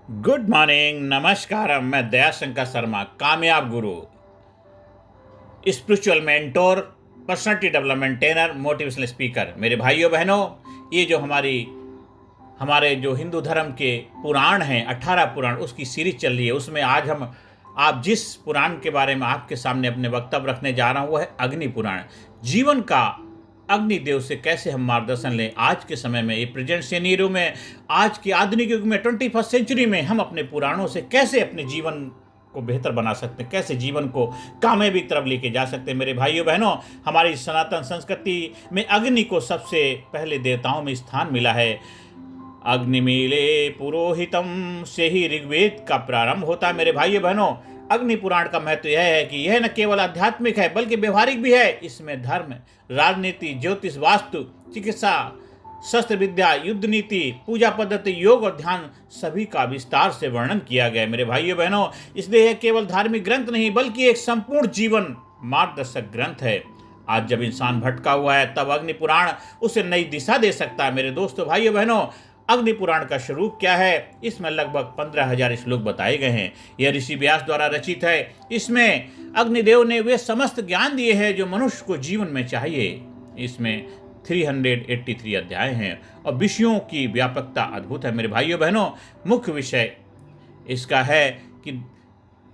Good morning, नमस्कार। मैं दयाशंकर शर्मा, कामयाब गुरु, spiritual mentor, personality development trainer, motivational speaker. मेरे भाइयों बहनों, ये जो हमारे जो हिंदू धर्म के पुराण हैं, 18 पुराण, उसकी सीरीज चल रही है। उसमें आज आप जिस पुराण के बारे में आपके सामने अपने वक्तव्य रखने जा रहा हूँ वो है अग्नि पुराण। जीवन का अग्निदेव से कैसे हम मार्गदर्शन लें आज के समय में, ये प्रेजेंट सीनियरों में, आज के आधुनिक युग में, 21st सेंचुरी में हम अपने पुराणों से कैसे अपने जीवन को बेहतर बना सकते हैं, कैसे जीवन को कामयाबी की तरफ लेके जा सकते हैं। मेरे भाइयों बहनों, हमारी सनातन संस्कृति में अग्नि को सबसे पहले देवताओं में स्थान मिला है। अग्निमीले पुरोहितम से ही ऋग्वेद का प्रारंभ होता है। मेरे भाइयों बहनों, अग्नि पुराण का महत्व यह है कि यह न केवल आध्यात्मिक है बल्कि व्यवहारिक भी है। इसमें धर्म, राजनीति, ज्योतिष, वास्तु, चिकित्सा, शस्त्र विद्या, युद्ध नीति, पूजा पद्धति, योग और ध्यान सभी का विस्तार से वर्णन किया गया है। मेरे भाइयों बहनों, इसलिए यह केवल धार्मिक ग्रंथ नहीं बल्कि एक संपूर्ण जीवन मार्गदर्शक ग्रंथ है। आज जब इंसान भटका हुआ है तब अग्नि पुराण उसे नई दिशा दे सकता है। मेरे दोस्तों, भाइयों बहनों, अग्नि पुराण का स्वरूप क्या है? इसमें लगभग 15,000 श्लोक बताए गए हैं। यह ऋषि व्यास द्वारा रचित है। इसमें अग्निदेव ने वे समस्त ज्ञान दिए हैं जो मनुष्य को जीवन में चाहिए। इसमें 383 अध्याय हैं और विषयों की व्यापकता अद्भुत है। मेरे भाइयों बहनों, मुख्य विषय इसका है कि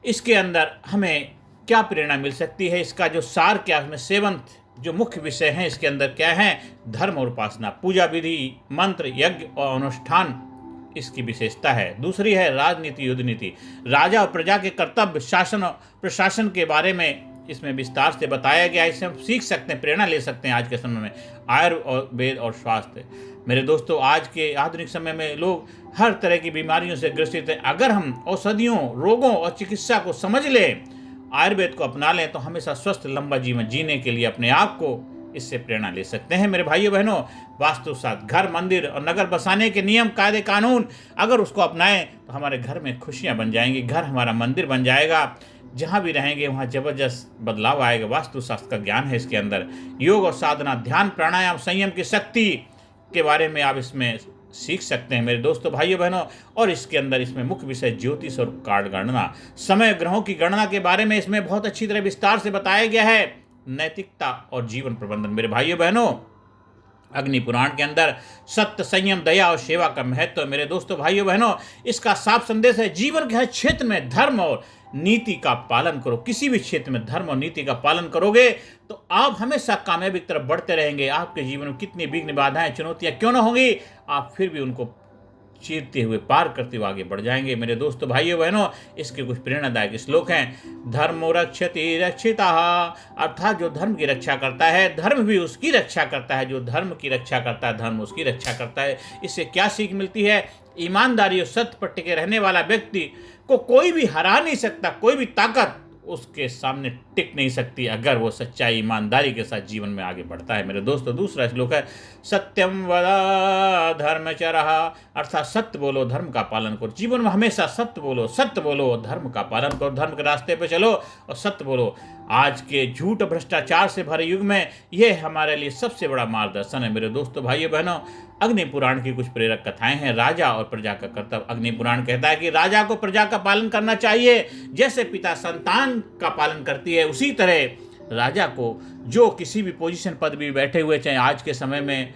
इसके अंदर हमें क्या प्रेरणा मिल सकती है, इसका जो सार क्या है, सेवंथ जो मुख्य विषय हैं इसके अंदर क्या है? धर्म और उपासना, पूजा विधि, मंत्र, यज्ञ और अनुष्ठान इसकी विशेषता है। दूसरी है राजनीति, युद्ध नीति, राजा और प्रजा के कर्तव्य, शासन और प्रशासन के बारे में इसमें विस्तार से बताया गया है। इससे हम सीख सकते हैं, प्रेरणा ले सकते हैं आज के समय में। आयुर्वेद और स्वास्थ्य। मेरे दोस्तों, आज के आधुनिक समय में लोग हर तरह की बीमारियों से ग्रसित हैं। अगर हम औषधियों, रोगों और चिकित्सा को समझ लें, आयुर्वेद को अपना लें, तो हमेशा स्वस्थ लंबा जीवन जीने के लिए अपने आप को इससे प्रेरणा ले सकते हैं। मेरे भाइयों बहनों, वास्तुशास्त्र, घर, मंदिर और नगर बसाने के नियम, कायदे, कानून, अगर उसको अपनाएं तो हमारे घर में खुशियां बन जाएंगी। घर हमारा मंदिर बन जाएगा। जहाँ भी रहेंगे वहाँ जबरदस्त बदलाव आएगा। वास्तुशास्त्र का ज्ञान है इसके अंदर। योग और साधना, ध्यान, प्राणायाम, संयम की शक्ति के बारे में आप इसमें सीख सकते हैं। मेरे दोस्तों, भाइयों बहनों, और इसके अंदर इसमें मुख्य विषय ज्योतिष और कार्ड गणना, समय, ग्रहों की गणना के बारे में इसमें बहुत अच्छी तरह विस्तार से बताया गया है। नैतिकता और जीवन प्रबंधन। मेरे भाइयों बहनों, अग्नि पुराण के अंदर सत्य, संयम, दया और सेवा का महत्व है। मेरे दोस्तों, भाइयों बहनों, इसका साफ संदेश है जीवन के हर क्षेत्र में धर्म और नीति का पालन करो। किसी भी क्षेत्र में धर्म और नीति का पालन करोगे तो आप हमेशा कामयाबी की तरफ बढ़ते रहेंगे। आपके जीवन में कितनी विघ्न, बाधाएं, चुनौतियां क्यों ना होंगी, आप फिर भी उनको चीरते हुए, पार करते हुए आगे बढ़ जाएंगे। मेरे दोस्तों, भाइयों बहनों, इसके कुछ प्रेरणादायक श्लोक हैं। धर्मो रक्षति रक्षितः, अर्थात जो धर्म की रक्षा करता है धर्म भी उसकी रक्षा करता है। जो धर्म की रक्षा करता है धर्म उसकी रक्षा करता है। इससे क्या सीख मिलती है? ईमानदारी और सत्य पर टिके रहने वाला व्यक्ति को कोई भी हरा नहीं सकता। कोई भी ताकत उसके सामने टिक नहीं सकती अगर वो सच्चाई, ईमानदारी के साथ जीवन में आगे बढ़ता है। मेरे दोस्तों, दूसरा श्लोक है सत्यम वद धर्मचरः, अर्थात सत्य बोलो, धर्म का पालन करो। जीवन में हमेशा सत्य बोलो, सत्य बोलो, धर्म का पालन करो, धर्म के रास्ते पे चलो और सत्य बोलो। आज के झूठ, भ्रष्टाचार से भरे युग में यह हमारे लिए सबसे बड़ा मार्गदर्शन है। मेरे दोस्तों, भाइयों बहनों, अग्नि पुराण की कुछ प्रेरक कथाएं हैं। राजा और प्रजा का कर्तव्य। अग्नि पुराण कहता है कि राजा को प्रजा का पालन करना चाहिए। जैसे पिता संतान का पालन करती है, उसी तरह राजा को, जो किसी भी पोजीशन पद भी बैठे हुए, चाहे आज के समय में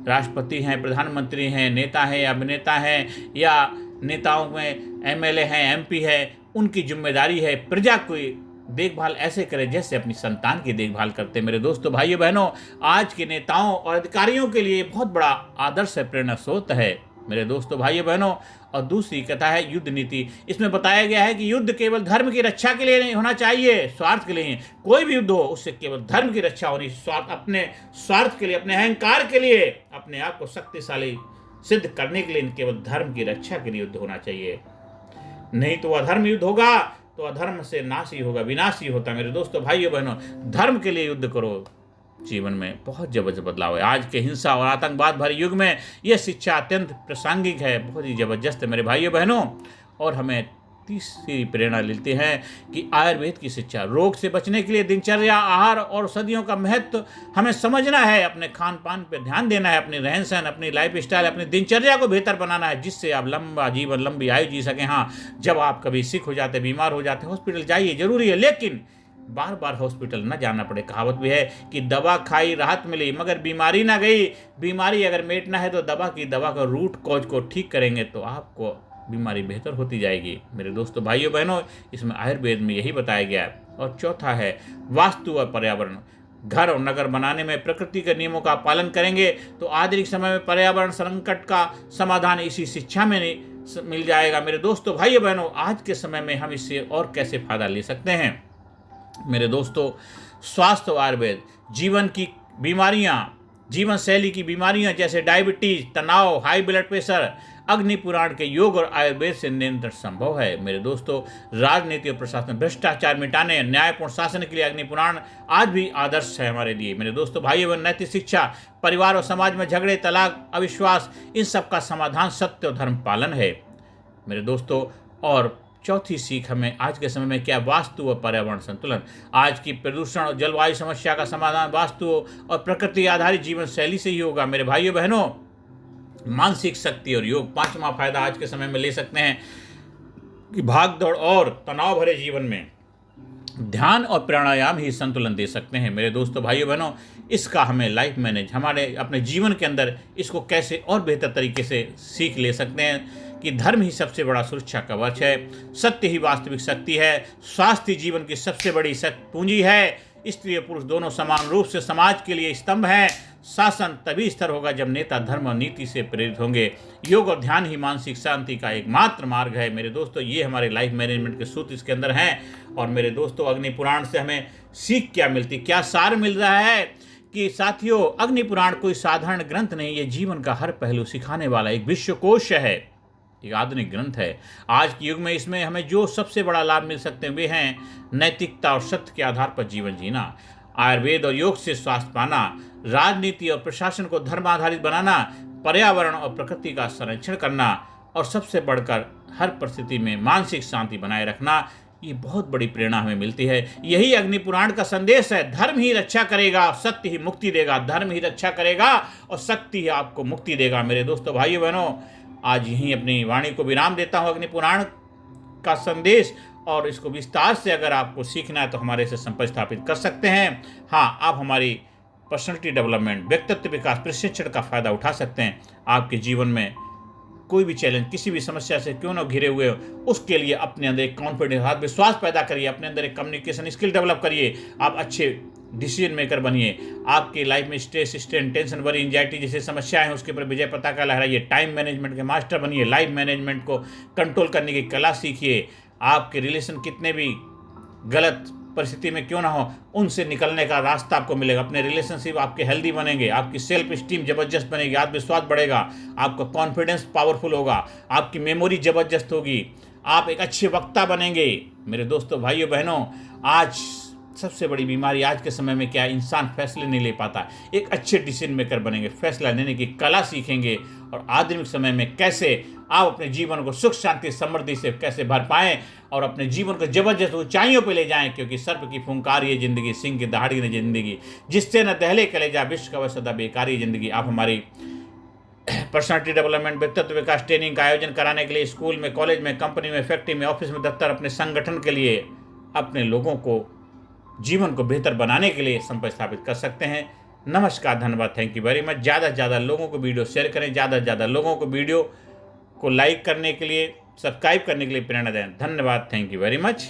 राष्ट्रपति हैं, प्रधानमंत्री हैं, नेता हैं, अभिनेता हैं, या नेताओं में एमएलए हैं, एमपी है, उनकी जिम्मेदारी है प्रजा की देखभाल ऐसे करें जैसे अपनी संतान की देखभाल करते। मेरे दोस्तों, भाइयों बहनों, आज के नेताओं और अधिकारियों के लिए बहुत बड़ा आदर्श है, प्रेरणा स्रोत है। मेरे दोस्तों, भाइयों बहनों, और दूसरी कथा है युद्ध नीति। इसमें बताया गया है कि युद्ध केवल धर्म की रक्षा के लिए नहीं होना चाहिए, स्वार्थ के लिए। कोई भी युद्ध हो उससे केवल धर्म की रक्षा होनी, अपने स्वार्थ के लिए, अपने अहंकार के लिए, अपने आप को शक्तिशाली सिद्ध करने के लिए केवल धर्म की रक्षा के लिए युद्ध होना चाहिए। नहीं तो अधर्म युद्ध होगा तो अधर्म से नाश ही होगा, विनाश ही होता। मेरे दोस्तों, भाइयों बहनों, धर्म के लिए युद्ध करो। जीवन में बहुत जबरदस्त बदलाव है। आज के हिंसा और आतंकवाद भरे युग में यह शिक्षा अत्यंत प्रासंगिक है, बहुत ही जबरदस्त है मेरे भाइयों बहनों। और हमें तीसरी प्रेरणा लेते हैं कि आयुर्वेद की शिक्षा। रोग से बचने के लिए दिनचर्या, आहार और औषधियों का महत्व हमें समझना है। अपने खान पान पर ध्यान देना है, अपनी रहन सहन, अपनी लाइफ स्टाइल, अपनी दिनचर्या को बेहतर बनाना है, जिससे आप लंबा जीवन, लंबी आयु जी सकें। हाँ, जब आप कभी सिक हो जाते, बीमार हो जाते, हॉस्पिटल जाइए, जरूरी है, लेकिन बार बार हॉस्पिटल न जाना पड़े। कहावत भी है कि दवा खाई राहत मिली मगर बीमारी ना गई। बीमारी अगर मिटना है तो दवा का रूट कॉज को ठीक करेंगे तो आपको बीमारी बेहतर होती जाएगी। मेरे दोस्तों, भाइयों बहनों, इसमें आयुर्वेद में यही बताया गया है। और चौथा है वास्तु और पर्यावरण। घर और नगर बनाने में प्रकृति के नियमों का पालन करेंगे तो आधुनिक समय में पर्यावरण संकट का समाधान इसी शिक्षा में मिल जाएगा। मेरे दोस्तों, भाइयों बहनों, आज के समय में हम इससे और कैसे फायदा ले सकते हैं। मेरे दोस्तों, स्वास्थ्य और आयुर्वेद। जीवन शैली की बीमारियां जैसे डायबिटीज, तनाव, हाई ब्लड प्रेशर, अग्नि पुराण के योग और आयुर्वेद से नियंत्रण संभव है। मेरे दोस्तों, राजनीति और प्रशासन, भ्रष्टाचार मिटाने, न्यायपूर्ण शासन के लिए अग्नि पुराण आज भी आदर्श है हमारे लिए। मेरे दोस्तों, भाइयों बहन, नैतिक शिक्षा, परिवार और समाज में झगड़े, तलाक, अविश्वास, इन सब का समाधान सत्य और धर्म पालन है। मेरे दोस्तों, और चौथी सीख हमें आज के समय में क्या, वास्तु और पर्यावरण संतुलन। आज की प्रदूषण और जलवायु समस्या का समाधान वास्तु और प्रकृति आधारित जीवन शैली से ही होगा। मेरे भाइयों बहनों, मानसिक शक्ति और योग। पांचवा फायदा आज के समय में ले सकते हैं कि भाग दौड़ और तनाव भरे जीवन में ध्यान और प्राणायाम ही संतुलन दे सकते हैं। मेरे दोस्तों, भाइयों बहनों, इसका हमें लाइफ मैनेज, हमारे अपने जीवन के अंदर इसको कैसे और बेहतर तरीके से सीख ले सकते हैं कि धर्म ही सबसे बड़ा सुरक्षा कवच है, सत्य ही वास्तविक शक्ति है, स्वास्थ्य जीवन की सबसे बड़ी पूंजी है। स्त्री और पुरुष दोनों समान रूप से समाज के लिए स्तंभ हैं। शासन तभी स्थिर होगा जब नेता धर्म और नीति से प्रेरित होंगे। योग और ध्यान ही मानसिक शांति का एकमात्र मार्ग है। मेरे दोस्तों, ये हमारे लाइफ मैनेजमेंट के सूत्र इसके अंदर हैं। और मेरे दोस्तों, अग्नि पुराण से हमें सीख क्या मिलती, क्या सार मिल रहा है कि साथियों, अग्नि पुराण कोई साधारण ग्रंथ नहीं, ये जीवन का हर पहलू सिखाने वाला एक विश्वकोश है, एक आधुनिक ग्रंथ है। आज के युग में इसमें हमें जो सबसे बड़ा लाभ मिल सकते हैं वे हैं नैतिकता और सत्य के आधार पर जीवन जीना, आयुर्वेद और योग से स्वास्थ्य पाना, राजनीति और प्रशासन को धर्म आधारित बनाना, पर्यावरण और प्रकृति का संरक्षण करना, और सबसे बढ़कर हर परिस्थिति में मानसिक शांति बनाए रखना। ये बहुत बड़ी प्रेरणा हमें मिलती है। यही अग्नि पुराण का संदेश है। धर्म ही रक्षा करेगा, सत्य ही मुक्ति देगा। धर्म ही रक्षा करेगा और सत्य ही आपको मुक्ति देगा। मेरे दोस्तों, भाइयों बहनों, आज यहीं अपनी वाणी को विराम देता हूँ। अग्नि पुराण का संदेश और इसको विस्तार से अगर आपको सीखना है तो हमारे से संपर्क स्थापित कर सकते हैं। हाँ, आप हमारी पर्सनालिटी डेवलपमेंट, व्यक्तित्व विकास प्रशिक्षण का फायदा उठा सकते हैं। आपके जीवन में कोई भी चैलेंज, किसी भी समस्या से क्यों ना घिरे हुए हो, उसके लिए अपने अंदर एक कॉन्फिडेंस, आत्मविश्वास पैदा करिए, अपने अंदर एक कम्युनिकेशन स्किल डेवलप करिए। आप अच्छे डिसीजन मेकर बनिए। आपकी लाइफ में stress, strain, tension, worry, anxiety जैसे समस्याएं हैं उसके ऊपर विजय पताका लहराइए। टाइम मैनेजमेंट के मास्टर बनिए। लाइफ मैनेजमेंट को कंट्रोल करने की कला सीखिए। आपके रिलेशन कितने भी गलत परिस्थिति में क्यों ना हो, उनसे निकलने का रास्ता आपको मिलेगा। अपने रिलेशनशिप आपके हेल्दी बनेंगे, आपकी सेल्फ स्टीम जबरदस्त बनेगी, आत्मविश्वास बढ़ेगा, आपका कॉन्फिडेंस पावरफुल होगा, आपकी मेमोरी जबरदस्त होगी, आप एक अच्छे वक्ता बनेंगे। मेरे दोस्तों, भाइयों बहनों, आज सबसे बड़ी बीमारी आज के समय में क्या है, इंसान फैसले नहीं ले पाता। एक अच्छे डिसीजन मेकर बनेंगे, फैसला लेने की कला सीखेंगे और आधुनिक समय में कैसे आप अपने जीवन को सुख शांति समृद्धि से कैसे भर पाएं और अपने जीवन को जबरदस्त ऊंचाइयों पे ले जाएं। क्योंकि सर्प की फुंकार ये जिंदगी, सिंह की दहाड़ी न जिंदगी, जिससे न दहले कलेजा, विश्व का वह सदा बेकारी जिंदगी। आप हमारी पर्सनालिटी डेवलपमेंट, व्यक्तित्व विकास ट्रेनिंग का आयोजन कराने के लिए स्कूल में, कॉलेज में, कंपनी में, फैक्ट्री में, ऑफिस में, दफ्तर, अपने संगठन के लिए, अपने लोगों को जीवन को बेहतर बनाने के लिए संपर्क स्थापित कर सकते हैं। नमस्कार, धन्यवाद, थैंक यू वेरी मच। ज़्यादा से ज़्यादा लोगों को वीडियो शेयर करें, ज़्यादा से ज़्यादा लोगों को वीडियो को लाइक करने के लिए, सब्सक्राइब करने के लिए प्रेरणा दें। धन्यवाद, थैंक यू वेरी मच।